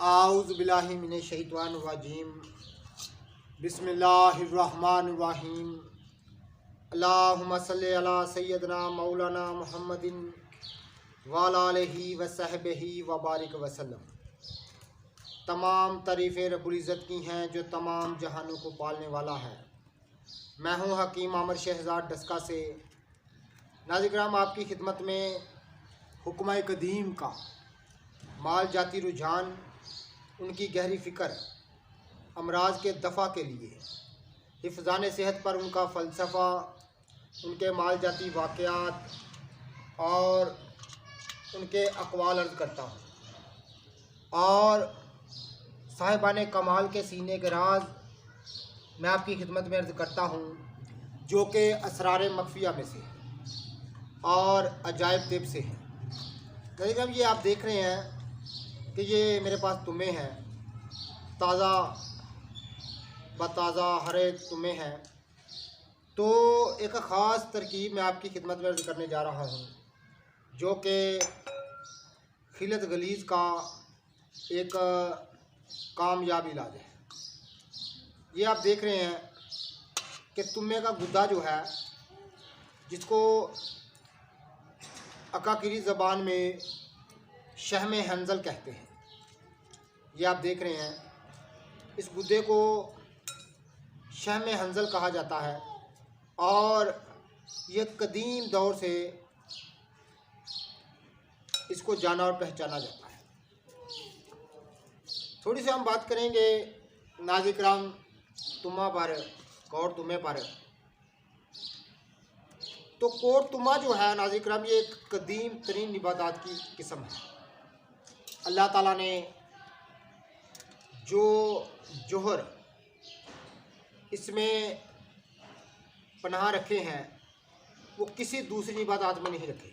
आऊज़ु बिल्लाहि मिनश शैतानिर रजीम। बिस्मिल्लाहिर्रहमानिर्रहीम। अल्लाहुम्मा सल्लि अला सय्यदना मौलाना मुहम्मदिन व अला आलिहि व सहबिही व बारिक वसल्लम। तमाम तारीफ़ें रब्बुल इज़्ज़त की हैं जो तमाम जहानों को पालने वाला है। मैं हूँ हकीम आमिर शहज़ाद डस्का से। नाज़रीन किराम, आपकी खिदमत में हुक्म कदीम का माल जाती रुझान, उनकी गहरी फ़िक्र, अमराज के दफ़ा के लिए हिफ़्ज़ान सेहत पर उनका फ़लसफ़ा, उनके माल जाती वाक़यात और उनके अक़वाल अर्ज़ करता हूँ। और साहिबाने कमाल के सीने के राज मैं आपकी खिदमत में अर्ज़ करता हूँ, जो कि असरार मख्फ़िया में से और अजायब तिब से हैं। लेकिन ये आप देख रहे हैं कि ये मेरे पास तुम्हें हैं, ताज़ा बताज़ा हरे तुम्हें हैं। तो एक ख़ास तरकीब मैं आपकी खिदमत में अर्ज़ करने जा रहा हूँ, जो कि खिलत गलीज़ का एक कामयाब इलाज है। ये आप देख रहे हैं कि तुम्हे का गुद्दा जो है, जिसको अकाकिरी ज़बान में शहम हंजल कहते हैं, ये आप देख रहे हैं, इस गुद्दे को शहम हंजल कहा जाता है और ये कदीम दौर से इसको जाना और पहचाना जाता है। थोड़ी सी हम बात करेंगे नाज़रीन किराम तुम्हा पर, कौर तुम्हे पर। तो कोट तुम्हा जो है नाज़रीन किराम, ये एक कदीम तरीन निबातात की किस्म है। अल्लाह ताला ने जो जोहर इसमें पनाह रखे हैं, वो किसी दूसरी निबातात में नहीं रखे।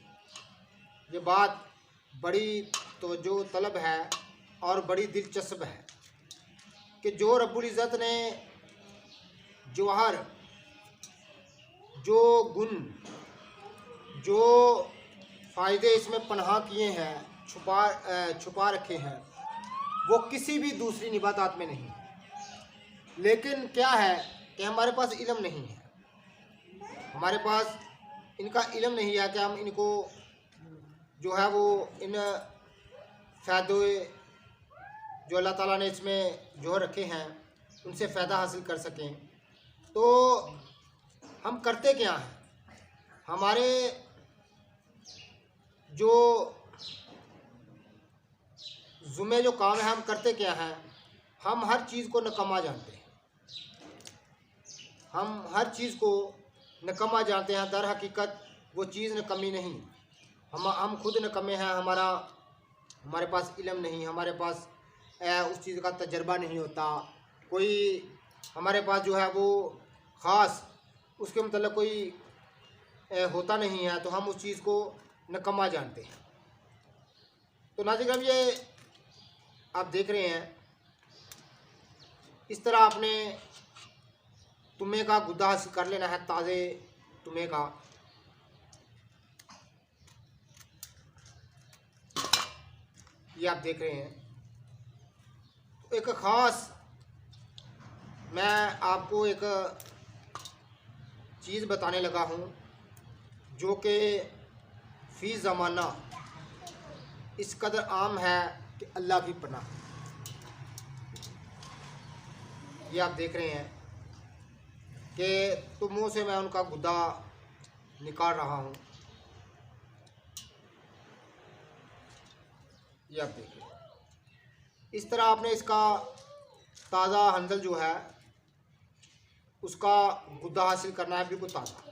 ये बात बड़ी तवज्जो तलब है और बड़ी दिलचस्प है कि जो रब्बुल इज़्ज़त ने जौहर, जो गुण, जो फ़ायदे इसमें पनाह किए हैं, छुपा रखे हैं, वो किसी भी दूसरी निबातात में नहीं। लेकिन क्या है कि हमारे पास इल्म नहीं है, हमारे पास इनका इल्म नहीं है कि हम इनको जो है वो इन फ़ायदे जो अल्लाह ताला ने इसमें जो रखे हैं उनसे फ़ायदा हासिल कर सकें। तो हम करते क्या हैं, हमारे जो ज़ुम्मे जो काम है, हम करते क्या हैं, हम हर चीज़ को नकम्मा जानते हैं। हम हर चीज़ को नकम्मा जानते हैं, दर हकीकत वो चीज़ नकम्मी नहीं। हम खुद नकम्मे हैं, हमारे पास इल्म नहीं, हमारे पास उस चीज़ का तजर्बा नहीं होता, कोई हमारे पास जो है वो ख़ास उसके मतलब कोई होता नहीं है, तो हम उस चीज़ को नकम्मा जानते हैं। तो नाज़रीन अब ये आप देख रहे हैं, इस तरह आपने तुम्हे का गुद्दा हासिल कर लेना है, ताज़े तुम्हे का। ये आप देख रहे हैं। तो एक ख़ास मैं आपको एक चीज़ बताने लगा हूँ, जो कि फ़ी ज़माना इस कदर आम है कि अल्लाह की पनाह। ये आप देख रहे हैं कि तुमों से मैं उनका गुद्दा निकाल रहा हूँ। ये आप देख रहे हैं, इस तरह आपने इसका ताज़ा हंजल जो है उसका गुद्दा हासिल करना है, बिल्कुल ताज़ा।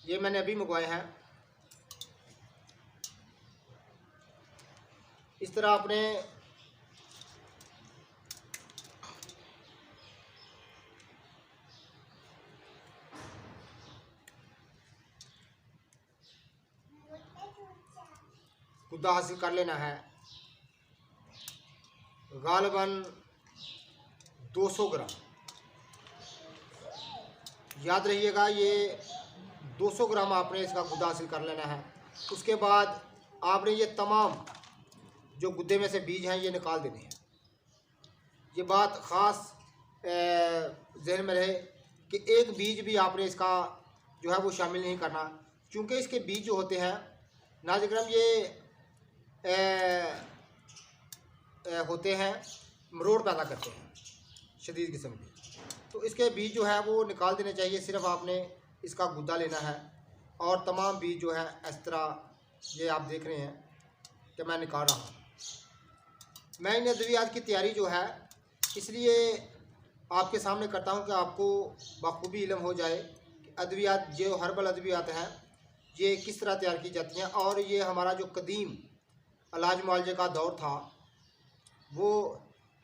ये मैंने अभी मंगवाए हैं। इस तरह आपने गुद्दा हासिल कर लेना है। गालिबन 200 ग्राम, याद रहिएगा, ये 200 ग्राम आपने इसका गुद्दा हासिल कर लेना है। उसके बाद आपने ये तमाम जो गुद्दे में से बीज हैं ये निकाल देने हैं। ये बात ख़ास जहन में रहे कि एक बीज भी आपने इसका जो है वो शामिल नहीं करना, क्योंकि इसके बीज जो होते हैं नाज़िम ये होते हैं, मरोड़ पैदा करते हैं शदीद किस्म के। तो इसके बीज जो है वो निकाल देने चाहिए। सिर्फ आपने इसका गुद्दा लेना है और तमाम बीज जो है इस तरह ये आप देख रहे हैं कि मैं निकाल रहा हूँ। मैं इन अद्वियात की तैयारी जो है इसलिए आपके सामने करता हूँ कि आपको बखूबी इल्म हो जाए कि अद्वियात जो हर्बल अद्वियात हैं ये किस तरह तैयार की जाती हैं। और ये हमारा जो कदीम इलाज मुआलजे का दौर था, वो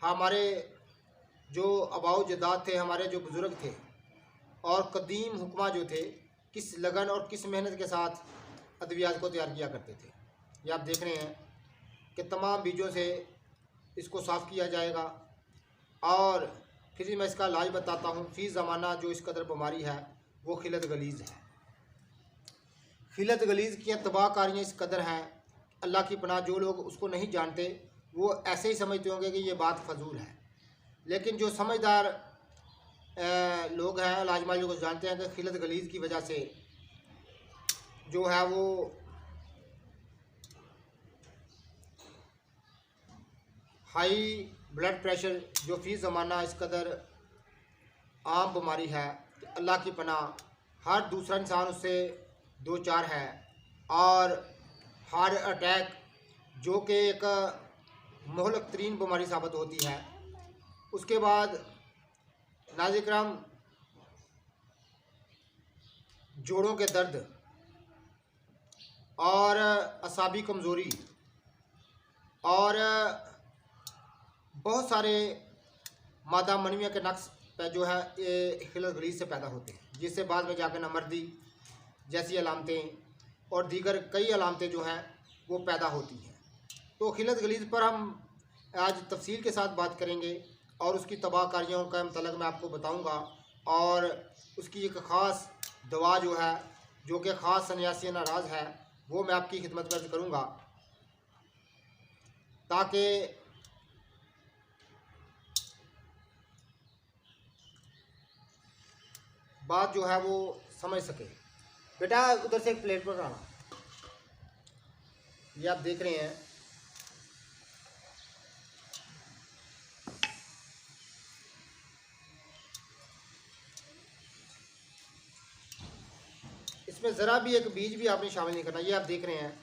हमारे जो आबाओ जदाद थे, हमारे जो बुज़ुर्ग थे और कदीम हुक्मा जो थे, किस लगन और किस मेहनत के साथ अद्वियात को तैयार किया करते थे। ये आप देख रहे हैं कि तमाम बीजों से इसको साफ़ किया जाएगा और फिर मैं इसका इलाज बताता हूँ। फ़ी ज़माना जो इस कदर बीमारी है वो खिलत गलीज़ है। खिलत गलीज़ की तबाहकारियाँ इस कदर हैं, अल्लाह की पनाह। जो लोग उसको नहीं जानते वो ऐसे ही समझते होंगे कि ये बात फजूल है, लेकिन जो समझदार लोग हैं इलाज मुआलजे को जानते हैं कि खिलत गलीज़ की वजह से जो है वो हाई ब्लड प्रेशर जो फ़ी ज़माना इस कदर आम बीमारी है, अल्लाह की पनाह हर दूसरा इंसान उससे दो चार है। और हार्ट अटैक जो कि एक मोहलक तरीन बीमारी साबित होती है। उसके बाद नाज़िम करम जोड़ों के दर्द और असाबी कमज़ोरी और बहुत सारे मादा मनविया के नक्स पे जो है ये खिलत गलीज़ से पैदा होते हैं, जिससे बाद में जाकर नामर्दी जैसी अलामतें और दीगर कई अलामतें जो हैं वो पैदा होती हैं। तो खिलत गलीज़ पर हम आज तफसील के साथ बात करेंगे और उसकी तबाहकारियों का मतलब मैं आपको बताऊंगा और उसकी एक ख़ास दवा जो है जो कि ख़ास सन्यासी नाराज़ है वो मैं आपकी खिदमत में अर्ज़ करूँगा, ताकि बात जो है वो समझ सके। बेटा उधर से एक प्लेट पर आना। ये आप देख रहे हैं इसमें ज़रा भी एक बीज भी आपने शामिल नहीं करना। ये आप देख रहे हैं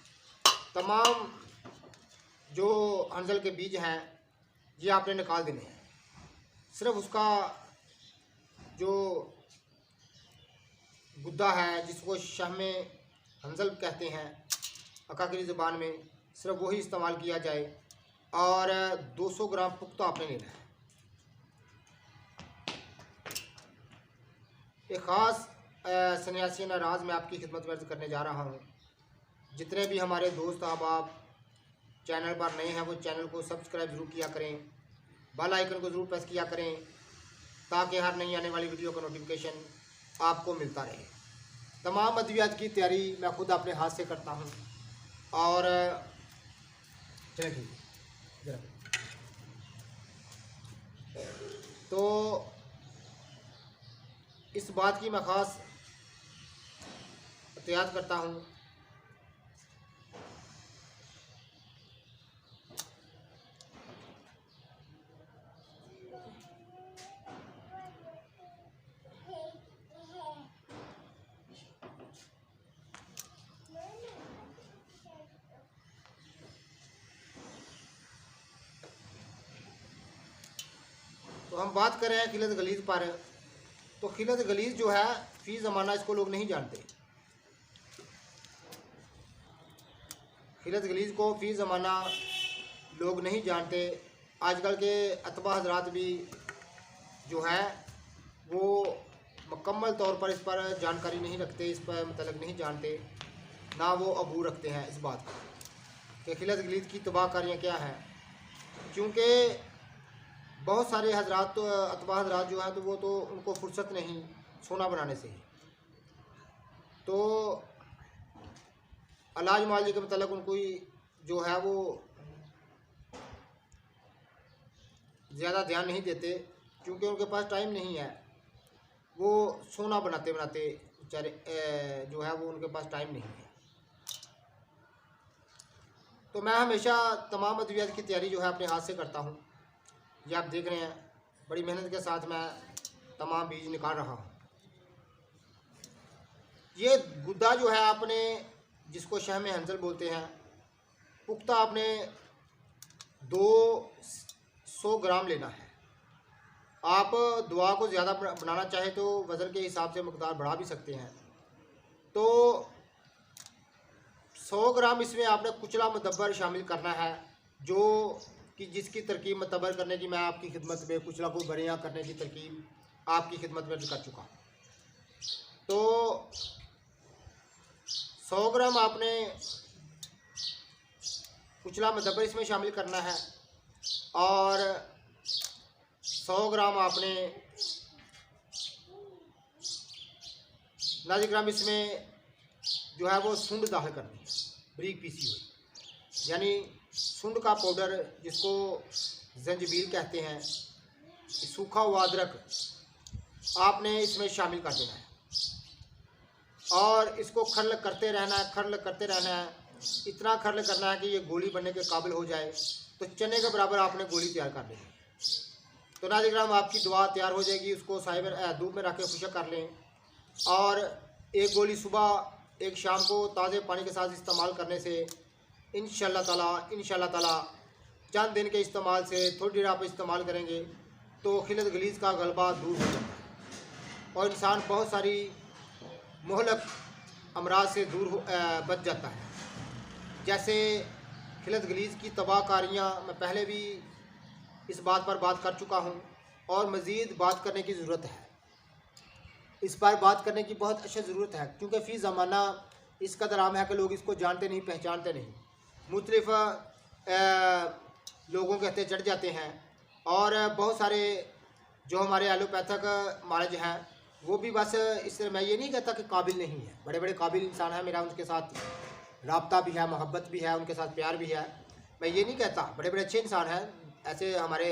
तमाम जो हंजल के बीज हैं ये आपने निकाल देने हैं। सिर्फ उसका जो गुद्दा है जिसको शहमे हंजल कहते हैं अकाकरी ज़बान में, सिर्फ वही इस्तेमाल किया जाए और 200 ग्राम पुख्ता आपने लेना है। एक ख़ास सन्यासी नाराज़ में आपकी खिदमत में अर्ज़ करने जा रहा हूँ। जितने भी हमारे दोस्त अहबाब चैनल पर नए हैं वो चैनल को सब्सक्राइब ज़रूर किया करें, बेल आइकन को ज़रूर प्रेस किया करें ताकि हर नई आने वाली वीडियो का नोटिफिकेशन आपको मिलता रहे। तमाम अद्वियात की तैयारी मैं खुद अपने हाथ से करता हूँ और चलिए ठीक है। तो इस बात की मैं ख़ास एहतियात करता हूँ तो हम बात कर रहे हैं खिलत गलीज़ पर। तो खिलत गलीज़ जो है फ़ी ज़माना इसको लोग नहीं जानते। खिलत गलीज़ को फ़ी ज़माना लोग नहीं जानते। आजकल के अतबा हजरात भी जो है वो मुकम्मल तौर पर इस पर जानकारी नहीं रखते, इस पर मतलब नहीं जानते, ना वो अबू रखते हैं इस बात का कि खिलत गलीज़ की तबाहकारियाँ क्या हैं। क्योंकि बहुत सारे हजरात तो अतबा हजरात जो हैं तो वो तो उनको फुर्सत नहीं सोना बनाने से ही, तो इलाज मुआलजे के मतलब उनको ही जो है वो ज़्यादा ध्यान नहीं देते, क्योंकि उनके पास टाइम नहीं है। वो सोना बनाते बनाते बेचारे जो है वो उनके पास टाइम नहीं है। तो मैं हमेशा तमाम अद्वियात की तैयारी जो है अपने हाथ से करता हूँ। ये आप देख रहे हैं, बड़ी मेहनत के साथ मैं तमाम बीज निकाल रहा हूँ। ये गुद्दा जो है आपने, जिसको शहम हंजल बोलते हैं, पुख्ता आपने 200 ग्राम लेना है। आप दुआ को ज़्यादा बनाना चाहे तो वज़न के हिसाब से मकदार बढ़ा भी सकते हैं। तो 100 ग्राम इसमें आपने कुचला मुतब्बर शामिल करना है, जो कि जिसकी तरकीब मुतब्बर करने की मैं आपकी खिदमत में, कुचला को बढ़िया करने की तरकीब आपकी खिदमत में कर चुका। तो 100 ग्राम आपने कुचला मुतब्बर इसमें शामिल करना है, और 100 ग्राम आपने 90 ग्राम इसमें जो है वो सूंड दाखिल करनी है, बारीक पीसी हुई, यानी सूंड का पाउडर जिसको जंजीबील कहते हैं, सूखा हुआ अदरक आपने इसमें शामिल कर देना है, और इसको खर्ल करते रहना है, खर्ल करते रहना है। इतना खर्ल करना है कि ये गोली बनने के काबिल हो जाए। तो चने के बराबर आपने गोली तैयार कर लेनी है। तो 90 ग्राम आपकी दवा तैयार हो जाएगी। उसको धूप में रख के खुशक कर लें, और एक गोली सुबह एक शाम को ताज़े पानी के साथ इस्तेमाल करने से इंशाअल्लाह ताला चंद दिन के इस्तेमाल से, थोड़ी देर आप इस्तेमाल करेंगे तो खिलत गलीज़ का गलबा दूर हो जाता है, और इंसान बहुत सारी मोहलक अमराज से बच जाता है। जैसे खिलत गलीज़ की तबाहकारियाँ मैं पहले भी इस बात पर बात कर चुका हूँ, और मज़ीद बात करने की ज़रूरत है। इस पर बात करने की बहुत अच्छा ज़रूरत है, क्योंकि फ़ी ज़माना इस कदर आम है कि लोग इसको जानते नहीं, पहचानते नहीं। मुख्तलिफ़ लोगों के हत्थे चढ़ जाते हैं, और बहुत सारे जो हमारे एलोपैथिक मरीज हैं वो भी बस इससे, मैं ये नहीं कहता कि काबिल नहीं है, बड़े बड़े काबिल इंसान हैं, मेरा उनके साथ राब्ता भी है, मोहब्बत भी है, उनके साथ प्यार भी है। मैं ये नहीं कहता, बड़े बड़े अच्छे इंसान हैं, ऐसे हमारे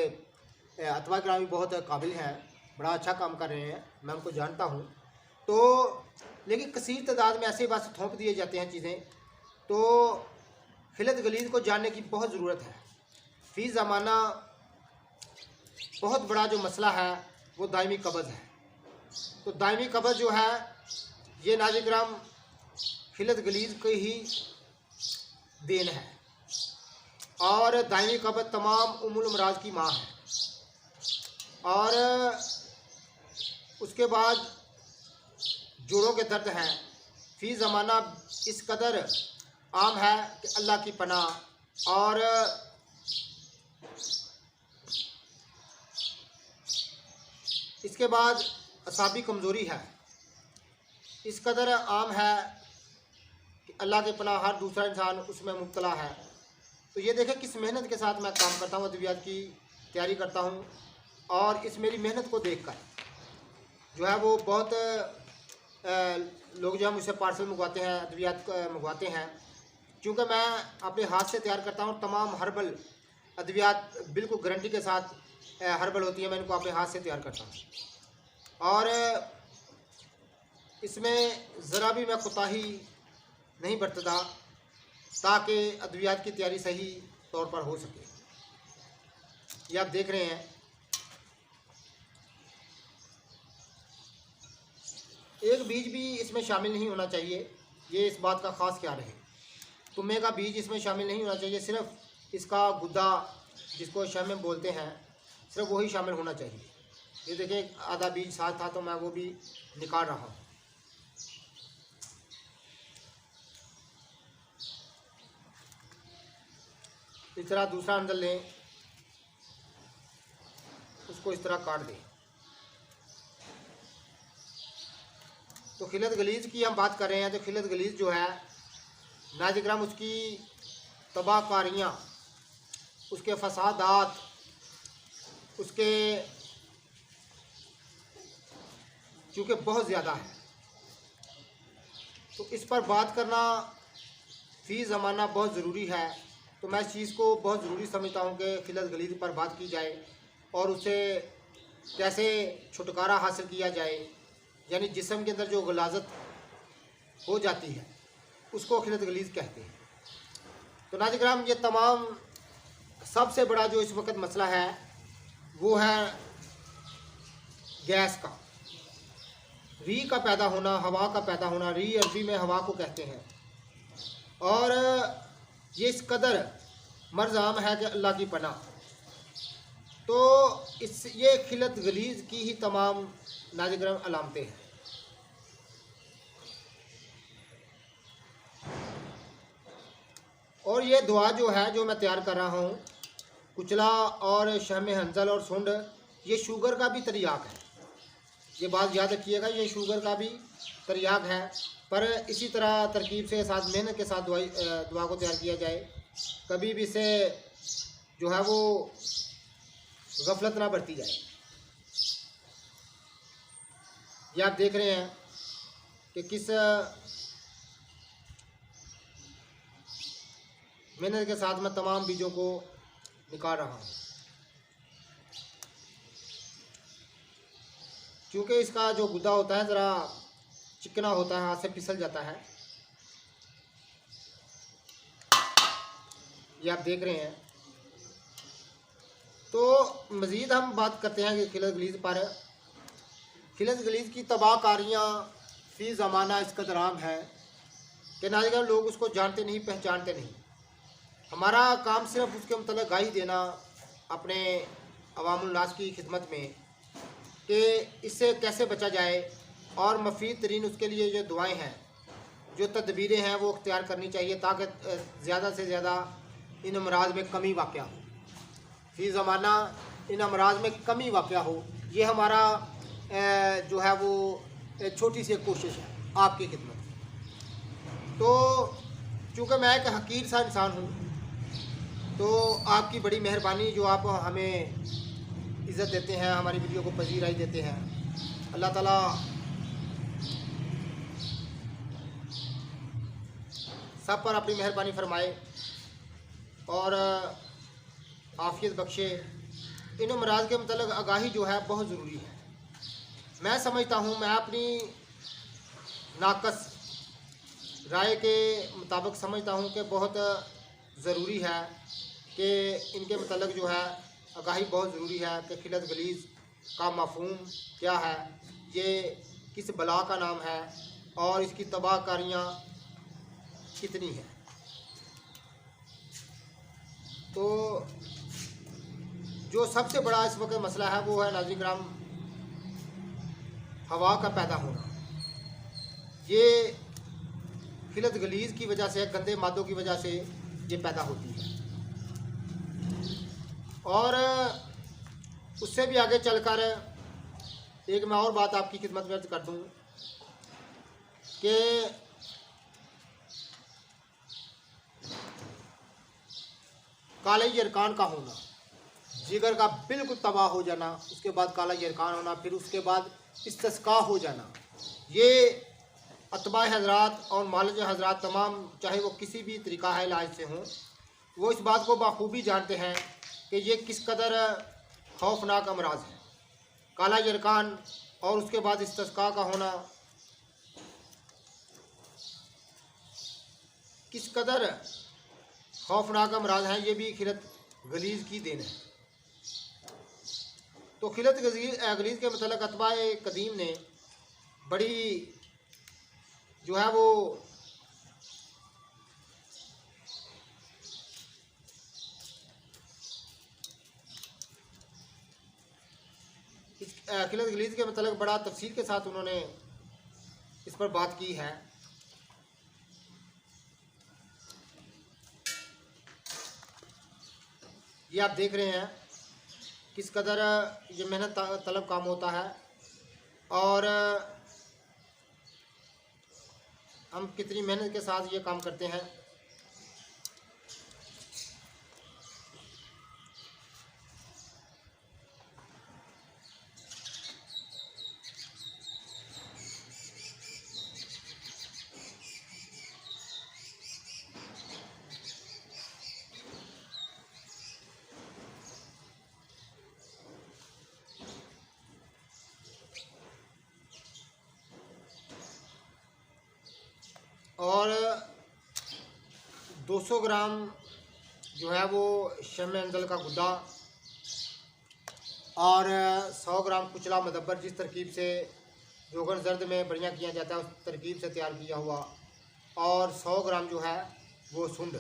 अतवा कराम भी बहुत काबिल हैं, बड़ा अच्छा काम कर रहे हैं, मैं उनको जानता हूँ। तो लेकिन कसीर तादाद में ऐसे बस थोप दिए जाते हैं चीज़ें। तो खिलत गलीज़ को जानने की बहुत ज़रूरत है। फ़ी ज़माना बहुत बड़ा जो मसला है वो दायमी कब्ज़ है। तो दायमी कब्ज़ जो है ये 90 ग्राम खिलत गलीज़ की ही देन है, और दायमी कब्ज़ तमाम उम्मुल अमराज की माँ है। और उसके बाद जोड़ों के दर्द हैं। फ़ी ज़माना इस कदर आम है कि अल्लाह की पनाह। और इसके बाद असाबी कमज़ोरी है, इस कदर आम है कि अल्लाह के पनाह हर दूसरा इंसान उसमें मुब्तला है। तो ये देखें किस मेहनत के साथ मैं काम करता हूँ, अद्वियात की तैयारी करता हूँ, और इस मेरी मेहनत को देखकर जो है वो बहुत लोग जो है मुझसे पार्सल मंगवाते हैं, अद्वियात मंगवाते हैं, क्योंकि मैं अपने हाथ से तैयार करता हूँ। तमाम हर्बल अद्वियात बिल्कुल गारंटी के साथ हर्बल होती है, मैं इनको अपने हाथ से तैयार करता हूँ, और इसमें ज़रा भी मैं कोताही नहीं बरतता, ताकि अद्वियात की तैयारी सही तौर पर हो सके। ये आप देख रहे हैं, एक बीज भी इसमें शामिल नहीं होना चाहिए, ये इस बात का ख़ास ख्याल है। तुम्हे का बीज इसमें शामिल नहीं होना चाहिए, सिर्फ इसका गुद्दा जिसको शहम बोलते हैं, सिर्फ वही शामिल होना चाहिए। ये देखिए आधा बीज साथ था, तो मैं वो भी निकाल रहा हूँ। इस तरह दूसरा अंदर लें, उसको इस तरह काट दें। तो खिलत गलीज़ की हम बात कर रहे हैं। तो खिलत गलीज़ जो है 90 ग्राम, उसकी तबाहकारियाँ, उसके फसादात, उसके चूँकि बहुत ज़्यादा है, तो इस पर बात करना फ़ी ज़माना बहुत ज़रूरी है। तो मैं इस चीज़ को बहुत ज़रूरी समझता हूँ कि खिलत गलीज़ पर बात की जाए, और उसे कैसे छुटकारा हासिल किया जाए, यानी जिस्म के अंदर जो गलाजत हो जाती है उसको खिलत गलीज़ कहते हैं। तो नाज़रीन किराम, ये तमाम सबसे बड़ा जो इस वक्त मसला है वो है गैस का, री का पैदा होना, हवा का पैदा होना। री अरबी में हवा को कहते हैं। और ये इस कदर मर्ज़-आम है कि अल्लाह की पनाह। तो ये खिलत गलीज़ की ही तमाम नाज़रीन किराम अलामतें हैं। और ये दुआ जो है जो मैं तैयार कर रहा हूँ, कुचला और शहम हंजल और सुंड, ये शुगर का भी तरियाक है। ये बात याद रखिएगा, ये शुगर का भी तरियाक है। पर इसी तरह तरकीब से साथ मेहनत के साथ दुआ को तैयार किया जाए। कभी भी इसे जो है वो गफलत ना बरती जाए। ये आप देख रहे हैं कि किस मेहनत के साथ मैं तमाम बीजों को निकाल रहा हूँ, क्योंकि इसका जो गुदा होता है ज़रा चिकना होता है, हाथ से फिसल जाता है। ये आप देख रहे हैं। तो मज़ीद हम बात करते हैं कि खिलत गलीज़ पर। खिलत गलीज़ की तबाहकारियाँ फ़ी ज़माना इस कदर आम है कि नाज़रीन लोग उसको जानते नहीं, पहचानते नहीं। हमारा काम सिर्फ उसके मतलब गाही देना अपने अवामुल नास की खिदमत में कि इससे कैसे बचा जाए, और मफीद तरीन उसके लिए जो दुआएं हैं, जो तदबीरें हैं वो अख्तियार करनी चाहिए, ताकि ज़्यादा से ज़्यादा इन अमराज में कमी वाक़ हो, फ़ी ज़माना इन अमराज में कमी वाक़ हो। ये हमारा जो है वो छोटी सी कोशिश है आपकी खिदमत। तो चूँकि मैं एक हकीर सा इंसान हूँ, तो आपकी बड़ी मेहरबानी जो आप हमें इज़्ज़त देते हैं, हमारी वीडियो को पजीराई देते हैं। अल्लाह ताला सब पर अपनी मेहरबानी फरमाए और आफियत बख्शे। इन अमराज के मतलब आगाही जो है बहुत ज़रूरी है। मैं समझता हूँ, मैं अपनी नाकस राय के मुताबिक समझता हूँ कि बहुत ज़रूरी है कि इनके मतलब जो है आगाही बहुत ज़रूरी है कि खिलत गलीज़ का मफ़हूम क्या है, ये किस बला का नाम है और इसकी तबाहकारियाँ कितनी हैं। तो जो सबसे बड़ा इस वक्त मसला है वो है नाज़रीन किराम हवा का पैदा होना। ये खिलत गलीज़ की वजह से, गंदे मादों की वजह से ये पैदा होती है। और उससे भी आगे चलकर एक मैं और बात आपकी खिदमत में अर्ज़ कर दूँ कि काले यरकान का होना, जिगर का बिल्कुल तबाह हो जाना, उसके बाद काला यरकान होना, फिर उसके बाद इस्तिस्का हो जाना, ये अतबा हजरात और मालिज हजरात तमाम, चाहे वो किसी भी तरीक़ा है इलाज से हों, वो इस बात को बाखूबी जानते हैं कि ये किस कदर खौफनाक अमराज है। काला यरकान और उसके बाद इस्तिस्का का होना किस कदर खौफनाक अमराज हैं, ये भी खिलत गलीज़ की देन है। तो खिलत गलीज़ के मतलब अतबा कदीम ने बड़ी जो है वो इस खिलत गलीज़ के मतलब बड़ा तफसील के साथ उन्होंने इस पर बात की है। ये आप देख रहे हैं किस कदर ये मेहनत तलब काम होता है और हम कितनी मेहनत के साथ ये काम करते हैं। और 200 ग्राम जो है वो शम्य अंजल का गुद्दा और 100 ग्राम कुचला मदब्बर, जिस तरकीब से रोगन जर्द में बढ़िया किया जाता है उस तरकीब से तैयार किया हुआ, और 100 ग्राम जो है वो सुंड।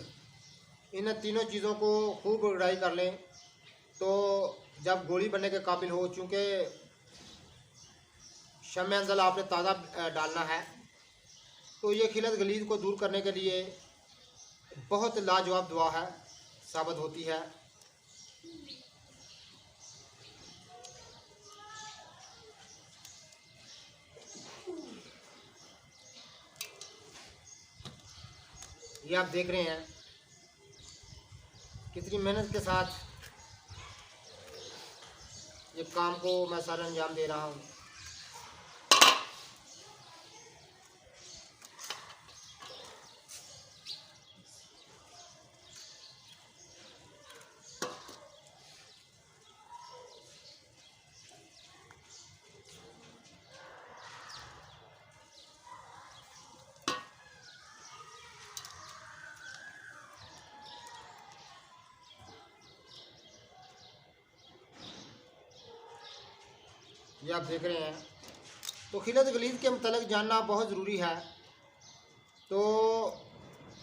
इन तीनों चीज़ों को खूब गुड़ाई कर लें। तो जब गोली बनने के काबिल हो, चूँकि शम्य अंजल आपने ताज़ा डालना है, तो ये खिलत गलीज को दूर करने के लिए बहुत लाजवाब दुआ है, साबित होती है। ये आप देख रहे हैं कितनी मेहनत के साथ ये काम को मैं सारा अंजाम दे रहा हूँ। ये आप देख रहे हैं। तो खिलत गलीज़ के मतलब जानना बहुत ज़रूरी है। तो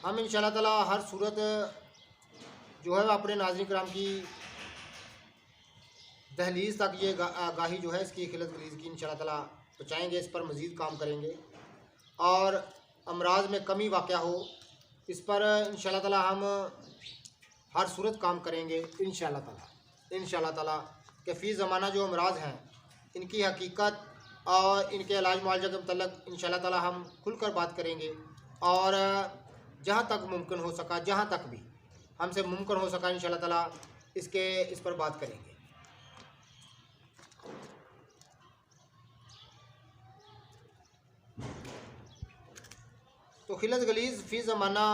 हम इंशाल्लाह ताला हर सूरत जो है अपने नाज़रीन कराम की दहलीज़ तक ये आगाही जो है इसकी खिलत गलीज़ की इंशाल्लाह ताला पहुँचाएँगे। इस पर मज़ीद काम करेंगे और अमराज में कमी वाक़या हो, इस पर इंशाल्लाह ताला हम हर सूरत काम करेंगे इंशाल्लाह ताला के फ़ी ज़माना जो अमराज हैं इनकी हकीकत और इनके इलाज मुआवजा के मतलब इंशाल्लाह ताला हम खुलकर बात करेंगे। और जहाँ तक मुमकिन हो सका, जहाँ तक भी हमसे मुमकिन हो सका इंशाल्लाह ताला इस पर बात करेंगे। तो खिलत गलीज़ फ़ी ज़माना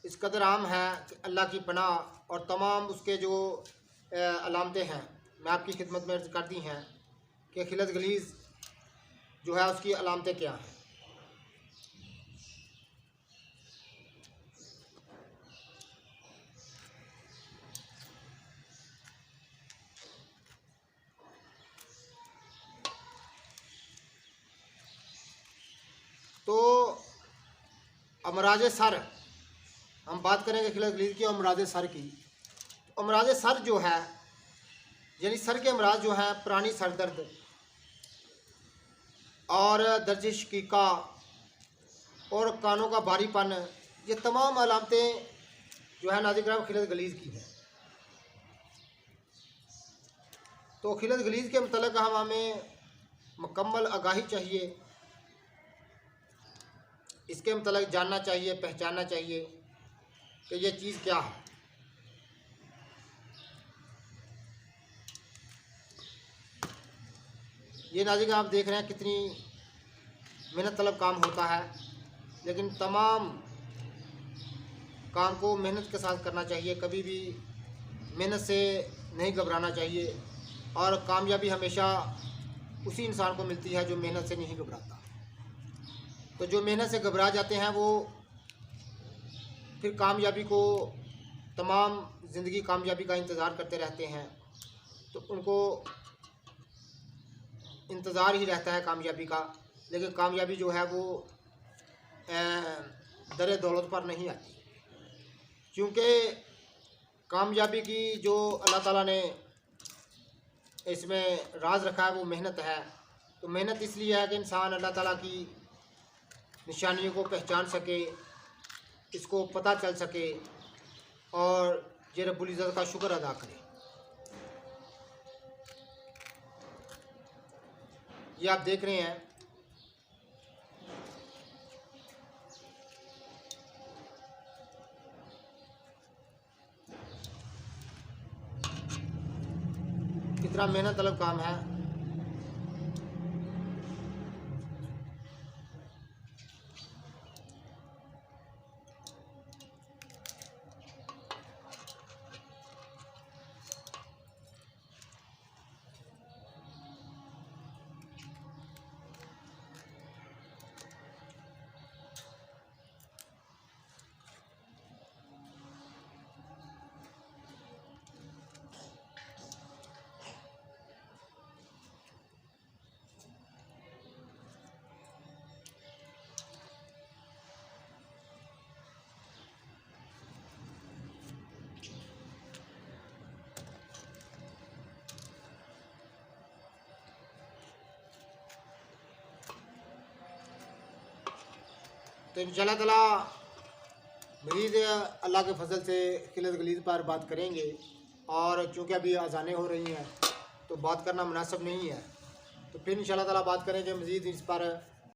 इस कदर आम है कि अल्लाह की पनाह और तमाम उसके जो अलामतें हैं मैं आपकी खिदमत में अर्ज़ कर दी हैं कि खिलत गलीज़ जो है उसकी अलामतें क्या हैं। तो अमराज सर, हम बात करेंगे खिलत गलीज़ की अमराज सर की। तो अमराज सर जो है यानी सर के अमराज जो हैं पुरानी सर दर्द और दर्ज शकीका और कानों का भारीपन, ये तमाम अलामतें जो है नाज़रीन कराम खिलत गलीज़ की हैं। तो खिलत गलीज़ के मतलब हमें मुकम्मल आगाही चाहिए, इसके मतलब जानना चाहिए, पहचानना चाहिए कि ये चीज़ क्या है। ये नाज़रीन आप देख रहे हैं कितनी मेहनत तलब काम होता है, लेकिन तमाम काम को मेहनत के साथ करना चाहिए, कभी भी मेहनत से नहीं घबराना चाहिए। और कामयाबी हमेशा उसी इंसान को मिलती है जो मेहनत से नहीं घबराता। तो जो मेहनत से घबरा जाते हैं वो फिर कामयाबी को तमाम ज़िंदगी कामयाबी का इंतज़ार करते रहते हैं। तो उनको इंतज़ार ही रहता है कामयाबी का, लेकिन कामयाबी जो है वो दर दौलत पर नहीं आती, क्योंकि कामयाबी की जो अल्लाह ताला ने इसमें राज रखा है वो मेहनत है। तो मेहनत इसलिए है कि इंसान अल्लाह ताला की निशानियों को पहचान सके, इसको पता चल सके और ये रब्बुल इज़्ज़त का शुक्र अदा करे। ये आप देख रहे हैं कितना मेहनत तलब काम है। तो इंशाल्लाह ताला मज़ीद अल्लाह के फजल से खिलत गलीज़ पर बात करेंगे। और चूँकि अभी अज़ानें हो रही हैं तो बात करना मुनासिब नहीं है, तो फिर इंशाल्लाह ताला बात करेंगे मज़ीद इस पर।